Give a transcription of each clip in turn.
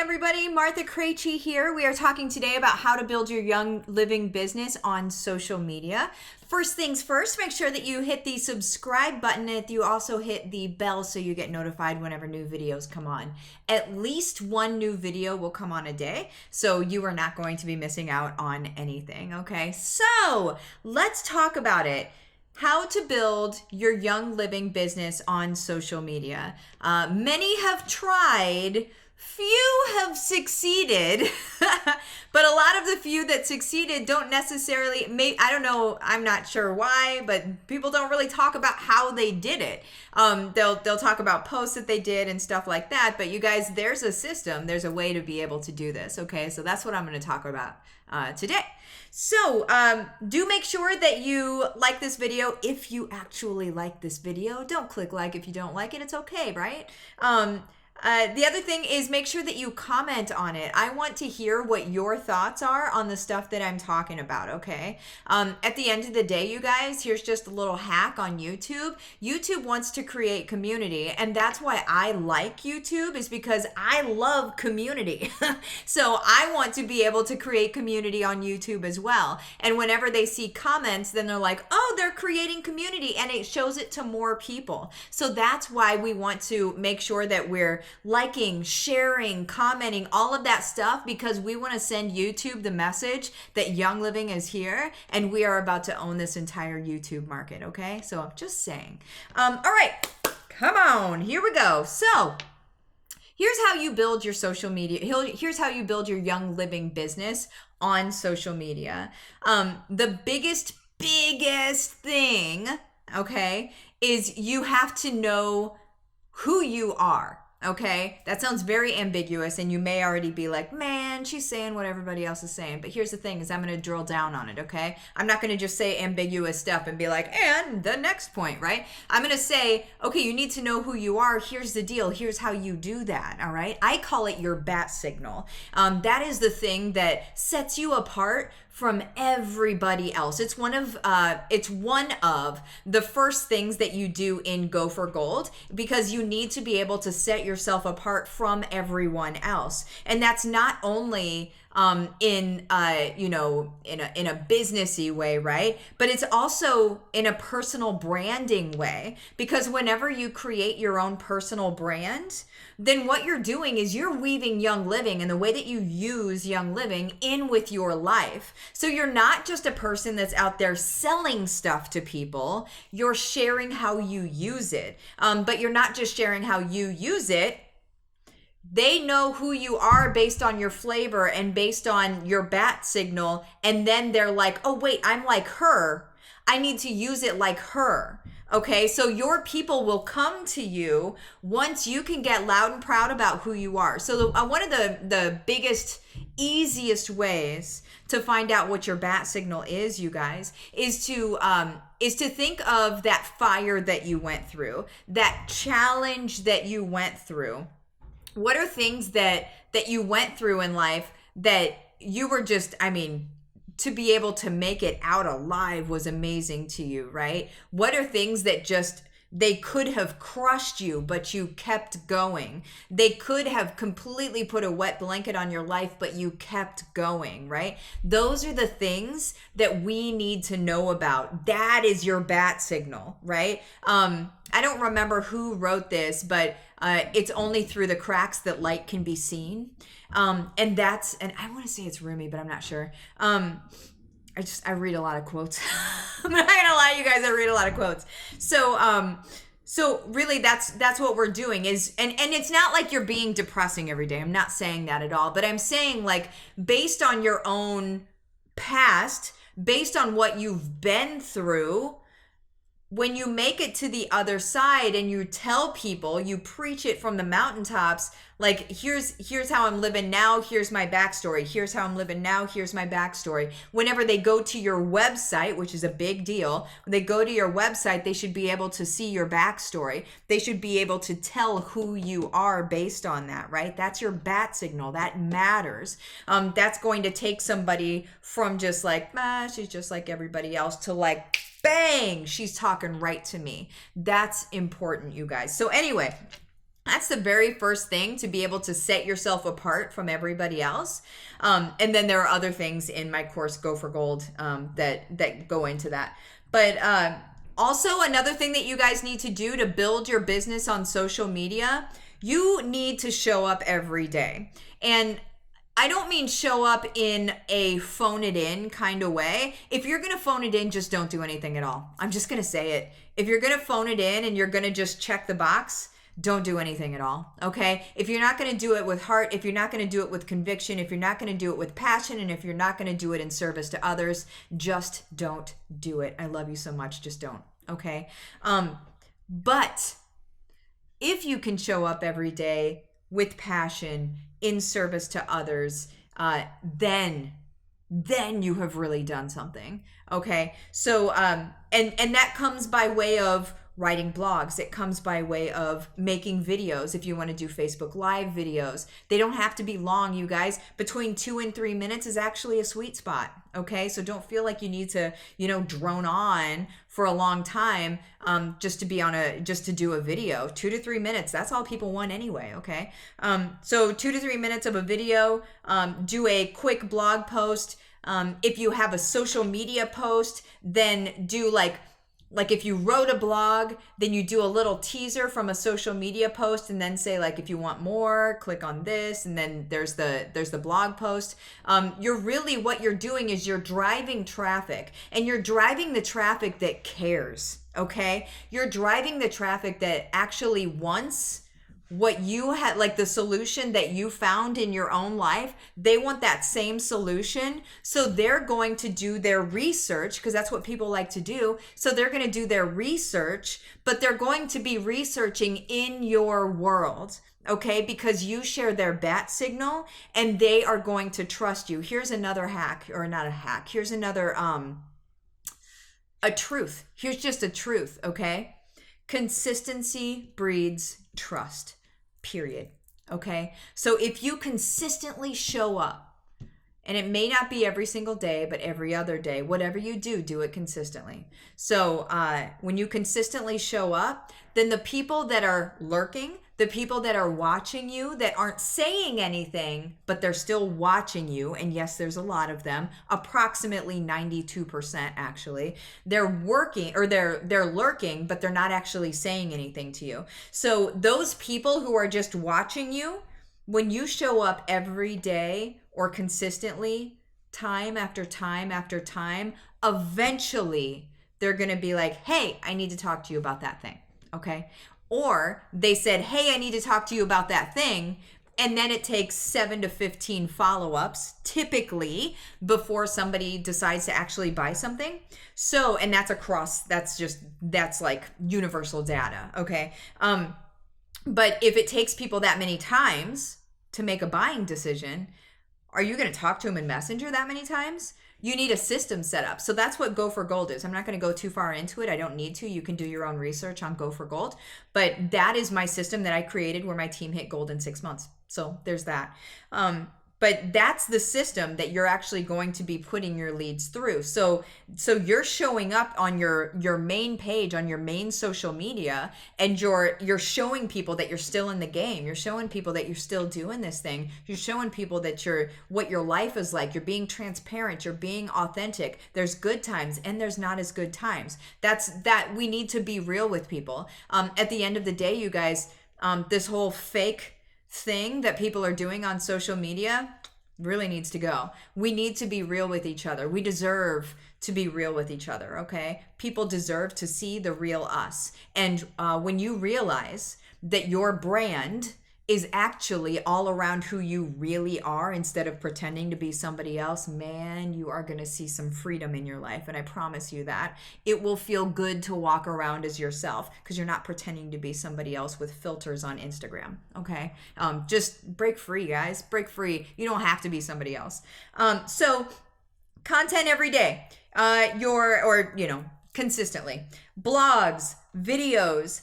everybody. Martha Krejci here. We are talking today about how to build your young living business on social media. First things first, make sure that you hit the subscribe button and you also hit the bell so you get notified whenever new videos come on. At least one new video will come on a day, so you are not going to be missing out on anything, okay? So let's talk about it. How to build your young living business on social media. Many have tried, few have succeeded, but a lot of the few that succeeded don't necessarily, I don't know, I'm not sure why, but people don't really talk about how they did it. They'll talk about posts that they did and stuff like that, but you guys, there's a system, there's a way to be able to do this, okay? So that's what I'm going to talk about today. So do make sure that you like this video if you actually like this video. Don't click like if you don't like it. It's okay, right? The other thing is make sure that you comment on it. I want to hear what your thoughts are on the stuff that I'm talking about, okay? At the end of the day, you guys, here's just a little hack on YouTube. YouTube wants to create community, and that's why I like YouTube, is because I love community. So I want to be able to create community on YouTube as well. And whenever they see comments, then they're like, oh, they're creating community, and it shows it to more people. So that's why we want to make sure that we're liking, sharing, commenting, all of that stuff, because we want to send YouTube the message that Young Living is here and we are about to own this entire YouTube market, okay? So I'm just saying. All right, come on, here we go. So here's how you build your social media. Here's how you build your young living business on social media. The biggest thing, okay, is you have to know who you are. Okay, that sounds very ambiguous, and you may already be like, man, she's saying what everybody else is saying. But here's the thing, is I'm going to drill down on it, okay? I'm not going to just say ambiguous stuff and be like, and the next point, right? I'm going to say, okay, you need to know who you are. Here's the deal. Here's how you do that, all right? I call it your bat signal. That is the thing that sets you apart from everybody else. It's one of the first things that you do in Go for Gold, because you need to be able to set yourself apart from everyone else. And that's not only in a businessy way, right? But it's also in a personal branding way, because whenever you create your own personal brand, then what you're doing is you're weaving Young Living and the way that you use Young Living in with your life. So you're not just a person that's out there selling stuff to people, you're sharing how you use it. But you're not just sharing how you use it. They know who you are based on your flavor and based on your bat signal. And then they're like, oh, wait, I'm like her. I need to use it like her. Okay, so your people will come to you once you can get loud and proud about who you are. So one of the biggest, easiest ways to find out what your bat signal is, you guys, is to think of that fire that you went through, that challenge that you went through. What are things that you went through in life that you were just, to be able to make it out alive was amazing to you, right? What are things that just, they could have crushed you, but you kept going? They could have completely put a wet blanket on your life, but you kept going, right? Those are the things that we need to know about. That is your bat signal, right? I don't remember who wrote this, but it's only through the cracks that light can be seen. And I want to say it's Rumi, but I'm not sure. I read a lot of quotes. I'm not gonna lie, you guys, I read a lot of quotes. So really that's what we're doing is, and it's not like you're being depressing every day. I'm not saying that at all, but I'm saying, like, based on your own past, based on what you've been through, when you make it to the other side and you tell people, you preach it from the mountaintops, like, here's how I'm living now, here's my backstory, here's how I'm living now, here's my backstory. Whenever they go to your website, which is a big deal, when they go to your website, they should be able to see your backstory. They should be able to tell who you are based on that, right? That's your bat signal. That matters. That's going to take somebody from just like, she's just like everybody else, to like, bang, she's talking right to me. That's important, you guys. So anyway, That's the very first thing, to be able to set yourself apart from everybody else. And then there are other things in my course, Go for Gold, that go into that. But also, another thing that you guys need to do to build your business on social media, you need to show up every day. And I don't mean show up in a phone it in kind of way. If you're going to phone it in, just don't do anything at all. I'm just going to say it. If you're going to phone it in and you're going to just check the box, don't do anything at all. Okay? If you're not going to do it with heart, if you're not going to do it with conviction, if you're not going to do it with passion, and if you're not going to do it in service to others, just don't do it. I love you so much. Just don't. Okay? But if you can show up every day with passion, in service to others, then you have really done something. Okay. So, and that comes by way of writing blogs. It comes by way of making videos. If you want to do Facebook Live videos, they don't have to be long, you guys. Between 2 and 3 minutes is actually a sweet spot. Okay. So don't feel like you need to, drone on for a long time, just to do a video. 2 to 3 minutes. That's all people want anyway. Okay. So 2 to 3 minutes of a video, do a quick blog post. If you have a social media post, then do like if you wrote a blog, then you do a little teaser from a social media post, and then say, like, if you want more, click on this, and then there's the blog post. What you're doing is you're driving traffic, and you're driving the traffic that cares. Okay? You're driving the traffic that actually wants what you had, like the solution that you found in your own life. They want that same solution. So they're going to do their research, because that's what people like to do. So they're going to do their research, but they're going to be researching in your world. Okay, because you share their bat signal, and they are going to trust you. Here's another hack, or not a hack. Here's another, a truth. Here's just a truth. Okay. Consistency breeds trust. Period. Okay. So if you consistently show up, and it may not be every single day, but every other day, whatever you do, do it consistently. So when you consistently show up, then the people that are lurking, the people that are watching you, that aren't saying anything, but they're still watching you, and yes, there's a lot of them, approximately 92% actually, they're lurking, but they're not actually saying anything to you. So those people who are just watching you, when you show up every day or consistently, time after time after time, eventually they're going to be like, hey, I need to talk to you about that thing. Okay. Or they said, hey, I need to talk to you about that thing. And then it takes 7 to 15 follow-ups typically before somebody decides to actually buy something. So, and that's like universal data. Okay. But if it takes people that many times to make a buying decision, are you going to talk to them in Messenger that many times? You need a system set up. So that's what Go for Gold is. I'm not going to go too far into it. I don't need to. You can do your own research on Go for Gold. But that is my system that I created where my team hit gold in 6 months. So there's that. But that's the system that you're actually going to be putting your leads through. So you're showing up on your main page, on your main social media, and you're showing people that you're still in the game. You're showing people that you're still doing this thing. You're showing people that what your life is like. You're being transparent. You're being authentic. There's good times and there's not as good times. That we need to be real with people. At the end of the day, you guys, this whole fake thing that people are doing on social media really needs to go. We need to be real with each other. We deserve to be real with each other, okay? People deserve to see the real us. And when you realize that your brand is actually all around who you really are instead of pretending to be somebody else, man, you are going to see some freedom in your life. And I promise you that. It will feel good to walk around as yourself because you're not pretending to be somebody else with filters on Instagram, okay? Just break free, guys. Break free. You don't have to be somebody else. So content every day, consistently. Blogs, videos,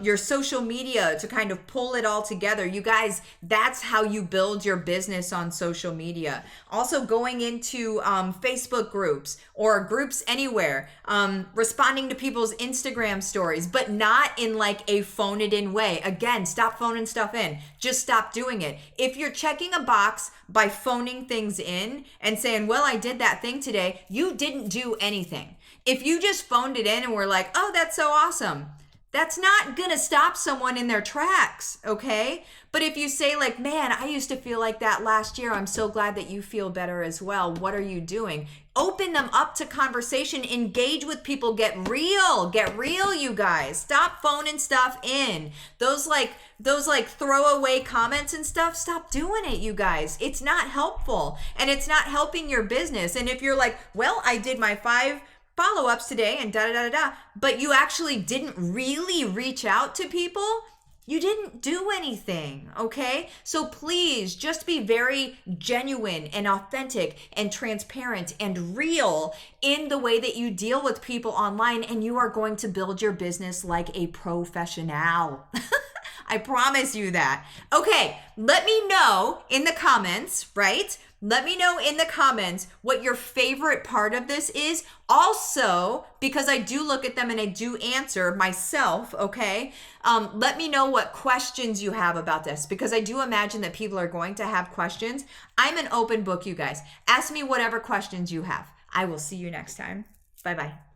your social media to kind of pull it all together. You guys, that's how you build your business on social media. Also going into Facebook groups or groups anywhere, responding to people's Instagram stories, but not in like a phone it in way. Again, stop phoning stuff in. Just stop doing it. If you're checking a box by phoning things in and saying, well, I did that thing today, you didn't do anything. If you just phoned it in and were like, oh, that's so awesome, that's not gonna stop someone in their tracks, okay? But if you say like, man, I used to feel like that last year. I'm so glad that you feel better as well. What are you doing? Open them up to conversation, engage with people, get real, you guys. Stop phoning stuff in. Those throwaway comments and stuff, stop doing it, you guys. It's not helpful and it's not helping your business. And if you're like, well, I did my 5 follow-ups today and but you actually didn't really reach out to people, you didn't do anything, okay? So please just be very genuine and authentic and transparent and real in the way that you deal with people online, and you are going to build your business like a professional. I promise you that. Okay, let me know in the comments, right? Let me know in the comments what your favorite part of this is. Also, because I do look at them and I do answer myself, okay? Let me know what questions you have about this, because I do imagine that people are going to have questions. I'm an open book, you guys. Ask me whatever questions you have. I will see you next time. Bye-bye.